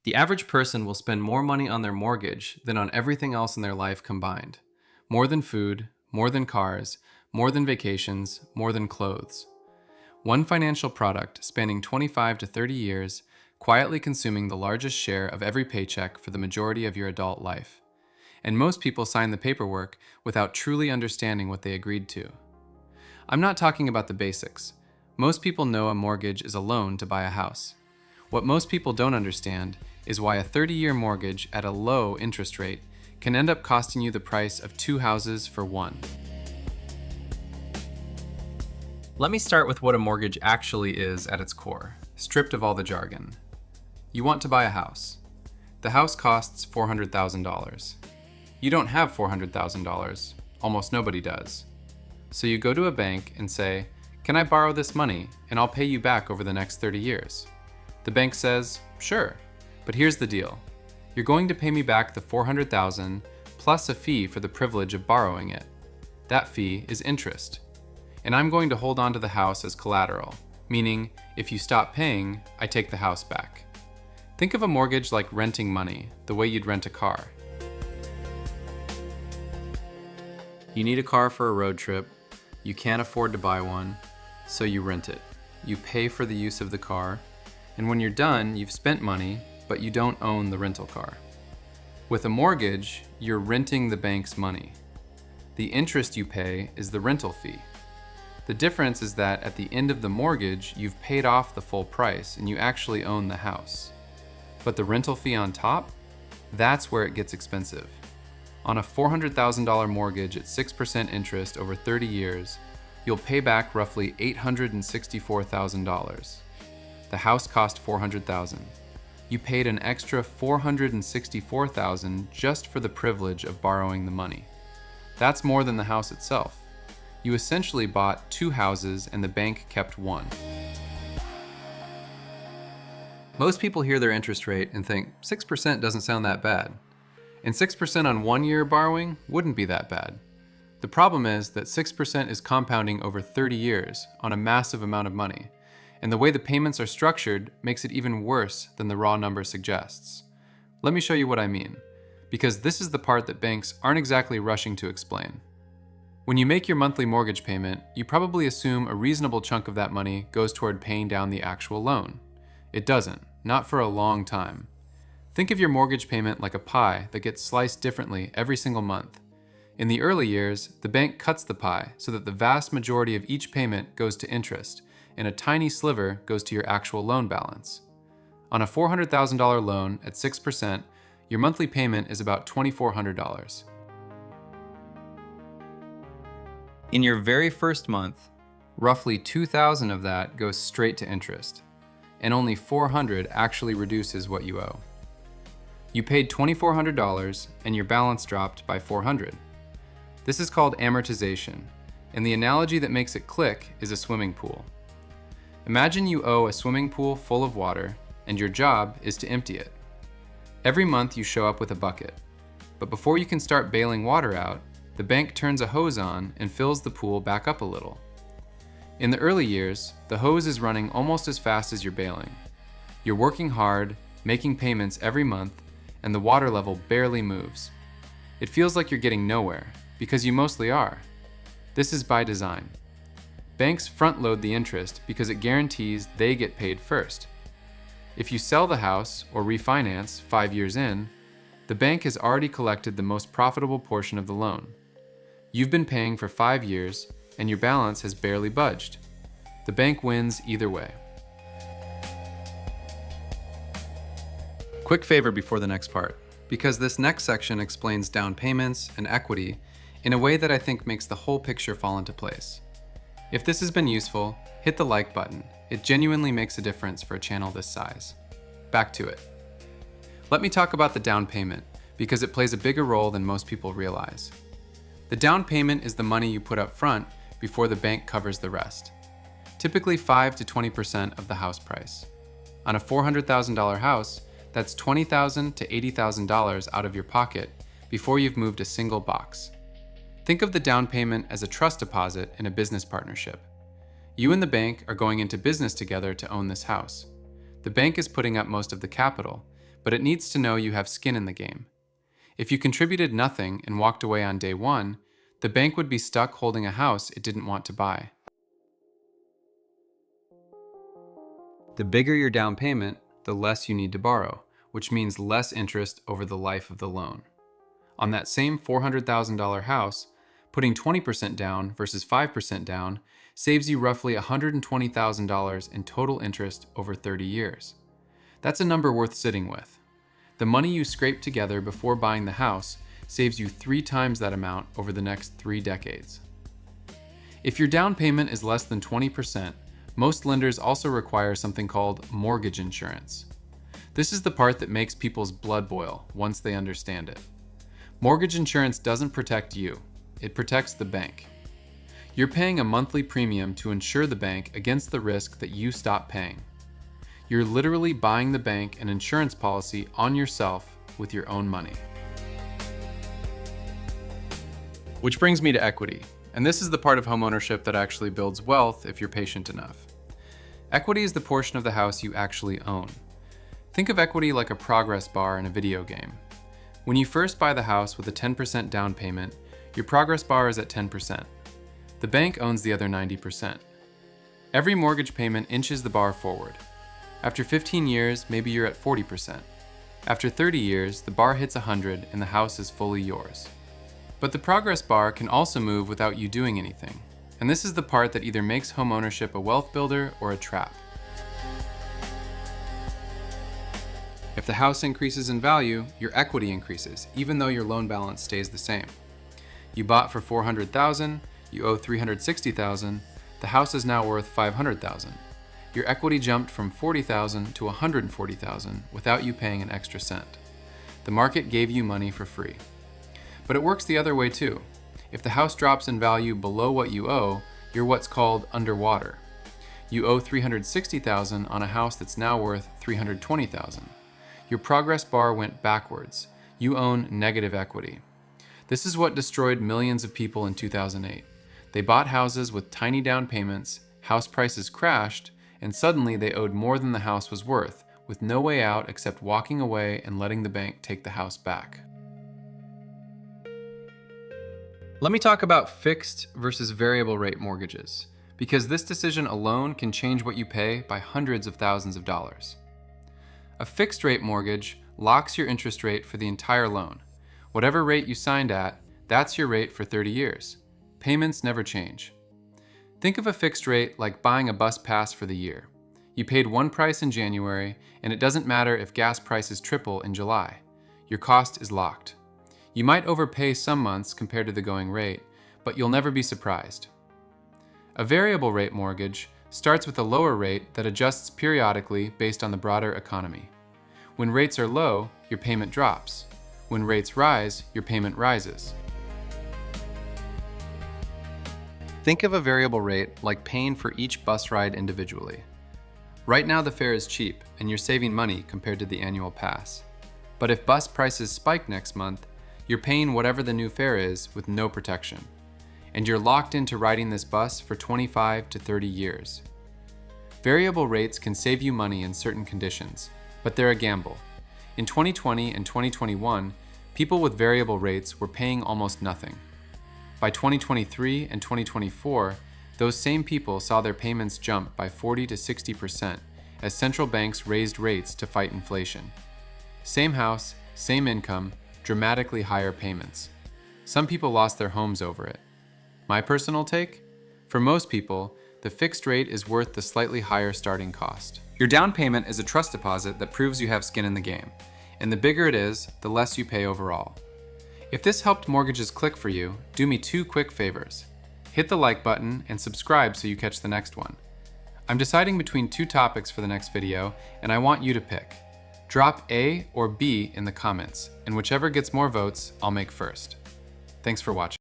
The average person will spend more money on their mortgage than on everything else in their life combined. More than food, more than cars, more than vacations, more than clothes. One financial product spanning 25 to 30 years, quietly consuming the largest share of every paycheck for the majority of your adult life. And most people sign the paperwork without truly understanding what they agreed to. I'm not talking about the basics. Most people know a mortgage is a loan to buy a house. What most people don't understand is why a 30-year mortgage at a low interest rate can end up costing you the price of 2 houses for one. Let me start with what a mortgage actually is at its core, stripped of all the jargon. You want to buy a house. The house costs $400,000. You don't have $400,000. Almost nobody does. So you go to a bank and say, "Can I borrow this money and I'll pay you back over the next 30 years?" The bank says, "Sure, but here's the deal. You're going to pay me back the $400,000 plus a fee for the privilege of borrowing it. That fee is interest. And I'm going to hold on to the house as collateral, meaning if you stop paying, I take the house back." Think of a mortgage like renting money, the way you'd rent a car. You need a car for a road trip. You can't afford to buy one, so you rent it. You pay for the use of the car, and when you're done, you've spent money, but you don't own the rental car. With a mortgage, you're renting the bank's money. The interest you pay is the rental fee. The difference is that at the end of the mortgage, you've paid off the full price and you actually own the house. But the rental fee on top, that's where it gets expensive. On a $400,000 mortgage at 6% interest over 30 years, you'll pay back roughly $864,000. The house cost $400,000. You paid an extra $464,000 just for the privilege of borrowing the money. That's more than the house itself. You essentially bought 2 houses and the bank kept one. Most people hear their interest rate and think 6% doesn't sound that bad. And 6% on 1 year borrowing wouldn't be that bad. The problem is that 6% is compounding over 30 years on a massive amount of money, and the way the payments are structured makes it even worse than the raw number suggests. Let me show you what I mean, because this is the part that banks aren't exactly rushing to explain. When you make your monthly mortgage payment, you probably assume a reasonable chunk of that money goes toward paying down the actual loan. It doesn't, not for a long time. Think of your mortgage payment like a pie that gets sliced differently every single month. In the early years, the bank cuts the pie so that the vast majority of each payment goes to interest, and a tiny sliver goes to your actual loan balance. On a $400,000 loan at 6%, your monthly payment is about $2,400. In your very first month, roughly $2,000 of that goes straight to interest, and only $400 actually reduces what you owe. You paid $2,400 and your balance dropped by $400. This is called amortization, and the analogy that makes it click is a swimming pool. Imagine you owe a swimming pool full of water, and your job is to empty it. Every month you show up with a bucket, but before you can start bailing water out, the bank turns a hose on and fills the pool back up a little. In the early years, the hose is running almost as fast as you're bailing. You're working hard, making payments every month, and the water level barely moves. It feels like you're getting nowhere, because you mostly are. This is by design. Banks front-load the interest because it guarantees they get paid first. If you sell the house or refinance 5 years in, the bank has already collected the most profitable portion of the loan. You've been paying for 5 years, and your balance has barely budged. The bank wins either way. Quick favor before the next part, because this next section explains down payments and equity in a way that I think makes the whole picture fall into place. If this has been useful, hit the like button. It genuinely makes a difference for a channel this size. Back to it. Let me talk about the down payment, because it plays a bigger role than most people realize. The down payment is the money you put up front before the bank covers the rest. Typically 5 to 20% of the house price. On a $400,000 house, that's $20,000 to $80,000 out of your pocket before you've moved a single box. Think of the down payment as a trust deposit in a business partnership. You and the bank are going into business together to own this house. The bank is putting up most of the capital, but it needs to know you have skin in the game. If you contributed nothing and walked away on day one, the bank would be stuck holding a house it didn't want to buy. The bigger your down payment, the less you need to borrow, which means less interest over the life of the loan. On that same $400,000 house, putting 20% down versus 5% down saves you roughly $120,000 in total interest over 30 years. That's a number worth sitting with. The money you scrape together before buying the house saves you 3 times that amount over the next 3 decades. If your down payment is less than 20%, most lenders also require something called mortgage insurance. This is the part that makes people's blood boil once they understand it. Mortgage insurance doesn't protect you, it protects the bank. You're paying a monthly premium to insure the bank against the risk that you stop paying. You're literally buying the bank an insurance policy on yourself with your own money. Which brings me to equity, and this is the part of homeownership that actually builds wealth if you're patient enough. Equity is the portion of the house you actually own. Think of equity like a progress bar in a video game. When you first buy the house with a 10% down payment, your progress bar is at 10%. The bank owns the other 90%. Every mortgage payment inches the bar forward. After 15 years, maybe you're at 40%. After 30 years, the bar hits 100 and the house is fully yours. But the progress bar can also move without you doing anything. And this is the part that either makes homeownership a wealth builder or a trap. If the house increases in value, your equity increases, even though your loan balance stays the same. You bought for $400,000, you owe $360,000, the house is now worth $500,000. Your equity jumped from $40,000 to $140,000 without you paying an extra cent. The market gave you money for free. But it works the other way too. If the house drops in value below what you owe, you're what's called underwater. You owe $360,000 on a house that's now worth $320,000. Your progress bar went backwards. You own negative equity. This is what destroyed millions of people in 2008. They bought houses with tiny down payments, house prices crashed, and suddenly they owed more than the house was worth, with no way out except walking away and letting the bank take the house back. Let me talk about fixed versus variable rate mortgages, because this decision alone can change what you pay by hundreds of thousands of dollars. A fixed rate mortgage locks your interest rate for the entire loan. Whatever rate you signed at, that's your rate for 30 years. Payments never change. Think of a fixed rate like buying a bus pass for the year. You paid one price in January, and it doesn't matter if gas prices triple in July. Your cost is locked. You might overpay some months compared to the going rate, but you'll never be surprised. A variable rate mortgage starts with a lower rate that adjusts periodically based on the broader economy. When rates are low, your payment drops. When rates rise, your payment rises. Think of a variable rate like paying for each bus ride individually. Right now the fare is cheap and you're saving money compared to the annual pass. But if bus prices spike next month, you're paying whatever the new fare is with no protection. And you're locked into riding this bus for 25 to 30 years. Variable rates can save you money in certain conditions, but they're a gamble. In 2020 and 2021, people with variable rates were paying almost nothing. By 2023 and 2024, those same people saw their payments jump by 40 to 60% as central banks raised rates to fight inflation. Same house, same income, dramatically higher payments. Some people lost their homes over it. My personal take? For most people, the fixed rate is worth the slightly higher starting cost. Your down payment is a trust deposit that proves you have skin in the game, and the bigger it is, the less you pay overall. If this helped mortgages click for you, do me 2 quick favors. Hit the like button and subscribe so you catch the next one. I'm deciding between 2 topics for the next video, and I want you to pick. Drop A or B in the comments, and whichever gets more votes, I'll make first. Thanks for watching.